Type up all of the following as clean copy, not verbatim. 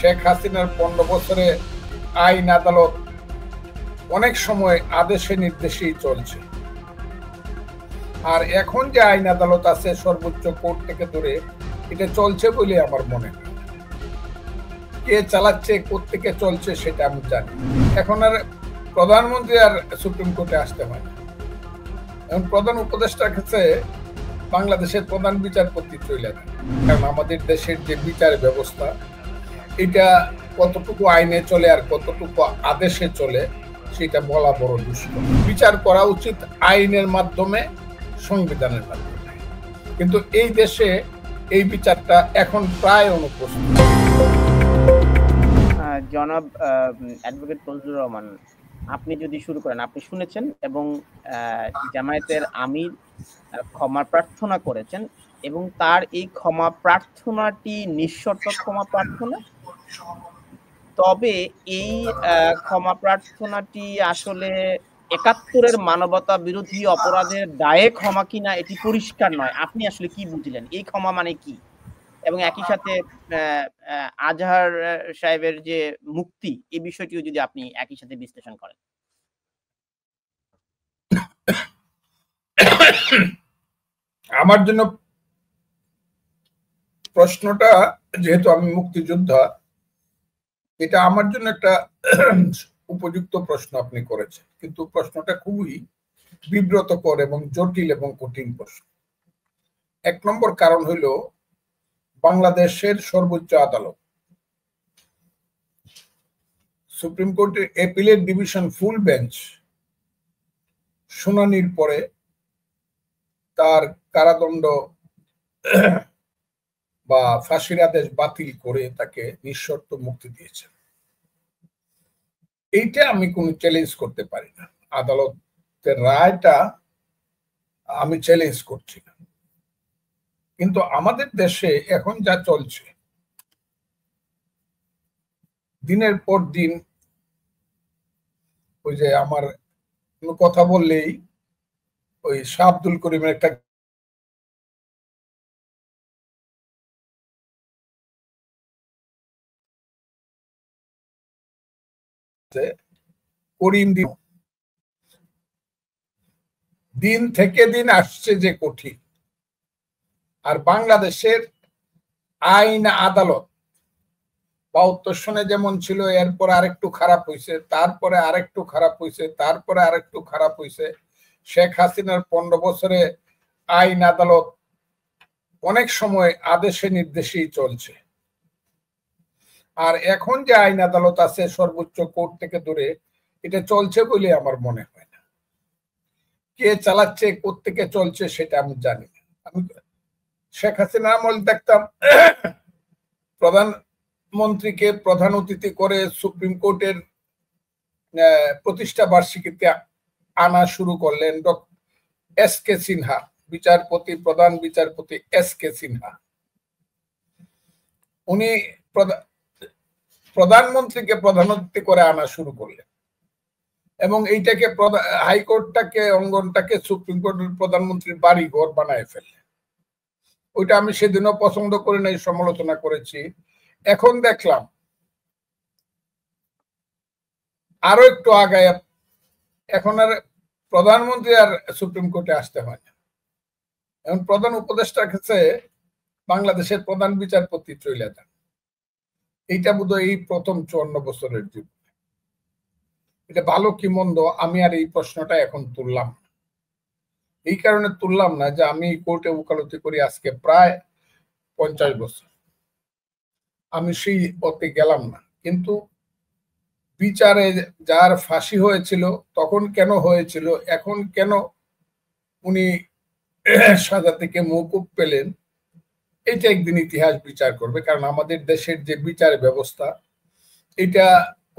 শেখ হাসিনার 15 বছরে আইন আদালত অনেক সময় আদেশে নির্দেশেই চলছে। আর এখন যে আইন আদালত আছে সর্বোচ্চ কোর্ট থেকে ধরে, এটা চলছে বলে আমার মনে হয়। কে চালাচ্ছে, কোত্থেকে চলছে সেটা আমি জানি। এখন আর প্রধানমন্ত্রী আর সুপ্রিম কোর্টে আসতে হয় না। এখন প্রধান উপদেষ্টার কাছে বাংলাদেশের প্রধান বিচারপতি চলে যায়। কারণ আমাদের দেশের যে বিচার ব্যবস্থা, এটা কতটুকু আইনে চলে আর কতটুকু আদেশে চলে সেটা বলা বড় দুষ্কর। বিচার করা উচিত আইনের মাধ্যমে, সংবিধানের মাধ্যমে। কিন্তু এই দেশে এই বিচারটা এখন প্রায় অনুপস্থিত। জনাব অ্যাডভোকেট ফজলুর রহমান, আপনি যদি শুরু করেন। আপনি শুনেছেন এবং জামায়াতের আমির ক্ষমা প্রার্থনা করেছেন এবং তার এই ক্ষমা প্রার্থনাটি নিঃশর্ত ক্ষমা প্রার্থনা। তবে এই ক্ষমা প্রার্থনাটি আসলে ৭১-এর মানবতা বিরোধী অপরাধের দায়ে ক্ষমা কিনা এটি পরিষ্কার নয়। আপনি আসলে কি বুঝলেন? এই ক্ষমা মানে কি? এবং একই সাথে আজহার সাহেবের যে মুক্তি, এই বিষয়টিও যদি আপনি একই সাথে বিশ্লেষণ করেন। আমার জন্য প্রশ্নটা, যেহেতু আমি মুক্তিযোদ্ধা, এটা আমার জন্য একটা উপযুক্ত প্রশ্ন আপনি করেছেন, কিন্তু প্রশ্নটা খুবই বিব্রতকর এবং জটিল এবং কঠিন প্রশ্ন। ১ নম্বর কারণ হইল, বাংলাদেশের সর্বোচ্চ আদালত সুপ্রিম কোর্টের অ্যাপিলেট ডিভিশন ফুল বেঞ্চ শুনানির পরে তার কারাদণ্ড বা ফাঁসির আদেশ বাতিল করে তাকে নিঃশর্ত মুক্তি দিয়েছে। এইটা আমি কোনো চ্যালেঞ্জ করতে পারি না। আদালতের রায়টা আমি চ্যালেঞ্জ করছি না। কিন্তু আমাদের দেশে এখন যা চলছে, দিনের পর দিন, ওই যে আমার কোনো কথা বললেই ওই শাহ আব্দুল করিমের একটা করিম দিন থেকে দিন আসছে যে কঠিন। আর বাংলাদেশের আইন আদালত ৭২ সনে যেমন ছিল, এরপর আরেকটু খারাপ হয়েছে, তারপরে আরেকটু খারাপ হয়েছে, তারপরে আরেকটু খারাপ হয়েছে। শেখ হাসিনার 15 বছরে আইন আদালত অনেক সময় আদেশে নির্দেশেই চলছে। আর এখন যে আইন আদালত আছে সর্বোচ্চ কোর্ট থেকে ধরে, এটা চলছে বলে আমার মনে হয় না। কে চালাচ্ছে, কোত্থেকে চলছে সেটা আমি জানি না। আমি শেখ হাসিনা আমল দেখতাম প্রধানমন্ত্রীকে প্রধান অতিথি করে সুপ্রিম কোর্টের প্রতিষ্ঠা বার্ষিকীতে আনা শুরু করলেন এস কে সিনহা, বিচারপতি, প্রধান বিচারপতি এস কে সিনহা। উনি প্রধানমন্ত্রীকে প্রধান অতিথি করে আনা শুরু করলেন এবং এইটাকে হাইকোর্টটাকে, অঙ্গনটাকে সুপ্রিম কোর্টের প্রধানমন্ত্রীর বাড়ি ঘর বানায় ফেললেন। ওইটা আমি সেদিনও পছন্দ করি নাই, সমালোচনা করেছি। এখন দেখলাম আরো একটু আগায়, এখন আর প্রধানমন্ত্রী আর সুপ্রিম কোর্টে আসতে হয় না। এখন প্রধান উপদেষ্টার কাছে বাংলাদেশের প্রধান বিচারপতি চলে যান। এইটা বোধহয় এই প্রথম ৫৪ বছরের জীবনে। এটা ভালো কি মন্দ আমি আর এই প্রশ্নটা এখন তুললাম না। এই কারণে তুললাম না যে আমি কোর্টে ওকালতি করি আজকে প্রায় ৫০ বছর। আমি সেই পথে গেলাম না। কিন্তু বিচারে যার ফাঁসি হয়েছিল তখন কেন হয়েছিল, এখন কেন উনি সাজা থেকে মওকুফ পেলেন, এটা একদিন ইতিহাস বিচার করবে। কারণ আমাদের দেশের যে বিচার ব্যবস্থা, এটা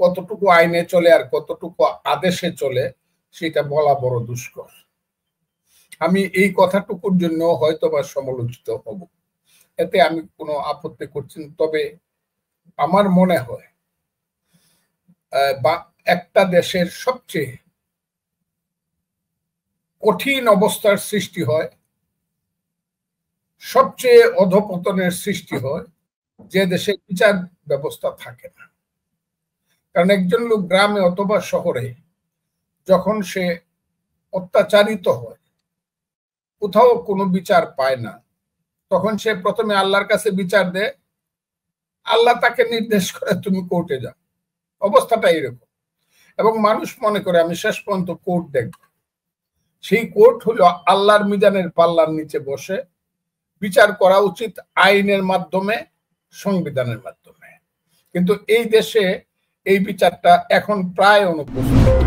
কতটুকু আইনে চলে আর কতটুকু আদেশে চলে সেটা বলা বড় দুষ্কর। আমি এই কথাটুকুর জন্য হয়তো বা সমালোচিত হব, এতে আমি কোনো আপত্তি করছি না। তবে আমার মনে হয় বা একটা দেশের সবচেয়ে কঠিন অবস্থার সৃষ্টি হয়, সবচেয়ে অধপতনের সৃষ্টি হয় যে দেশে বিচার ব্যবস্থা থাকে না। কারণ একজন লোক গ্রামে অথবা শহরে যখন সে অত্যাচারিত হয়, কোথাও কোনো বিচার পায় না, তখন সে প্রথমে আল্লাহর কাছে বিচার দেয়, আল্লাহ তাকে নির্দেশ করে তুমি কোর্টে যাও। অবস্থাটা এরকম। এবং মানুষ মনে করে আমি শেষ পর্যন্ত কোর্ট দেখব। সেই কোর্ট হলো আল্লাহর মিজানের পাল্লার নিচে বসে বিচার করা উচিত আইনের মাধ্যমে, সংবিধানের মাধ্যমে। কিন্তু এই দেশে এই বিচারটা এখন প্রায় অনুপস্থিত।